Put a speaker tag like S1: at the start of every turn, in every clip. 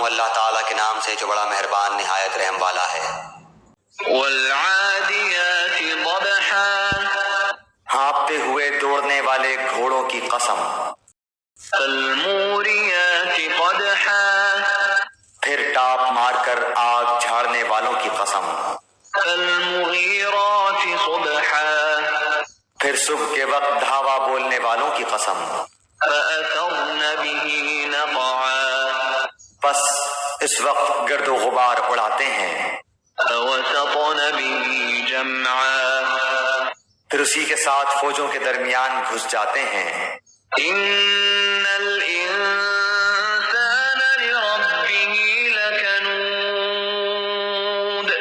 S1: ہوں اللہ تعالیٰ کے نام سے جو بڑا مہربان نہایت رحم والا ہے۔
S2: والعادیات ضبحا،
S1: ہانپتے ہوئے دوڑنے والے گھوڑوں کی قسم۔
S2: فالموریات قدحا،
S1: پھر ٹاپ مار کر آگ جھاڑنے والوں کی قسم۔
S2: فالمغیرات صبحا،
S1: پھر صبح کے وقت دھاوا بولنے والوں کی قسم۔
S2: فأثرن به نقعا،
S1: پس اس وقت گرد و غبار اڑاتے ہیں۔
S2: فوسطن به جمعا،
S1: پھر اسی کے ساتھ فوجوں کے درمیان گھس جاتے ہیں۔
S2: ان الانسان لربه لکنود،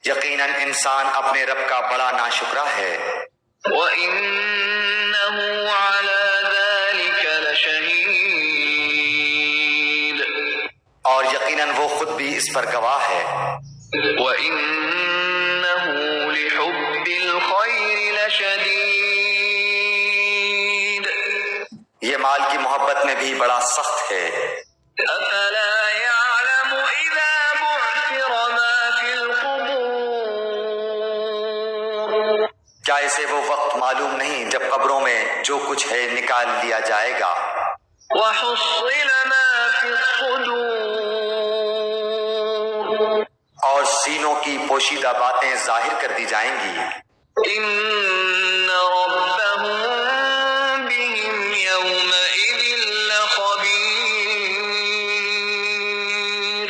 S1: یقیناً انسان اپنے رب کا بڑا ناشکرا ہے۔
S2: وَإِنَّهُ عَلَى ذَلِكَ لَشَهِيدٌ،
S1: اور یقیناً وہ خود بھی اس پر گواہ ہے۔
S2: وَإِنَّهُ لِحُبِّ الْخَيْرِ لَشَدِيدٌ،
S1: یہ مال کی محبت میں بھی بڑا سخت ہے۔
S2: أَفَلَا يَعْلَمُ إِذَا بُعْثِرَ مَا فِي الْقُبُورِ،
S1: کیا اسے وہ وقت معلوم نہیں جب قبروں میں جو کچھ ہے نکال لیا جائے گا؟
S2: وَحُصِّلَ مَا فِي الصُّدُورِ،
S1: اور سینوں کی پوشیدہ باتیں ظاہر کر دی جائیں گی۔
S2: إِنَّ رَبَّهُم بِهِمْ يَوْمَئِذٍ لَخَبِيرٌ،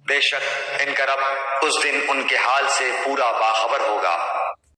S1: بے شک ان کا رب اس دن ان کے حال سے پورا باخبر ہوگا۔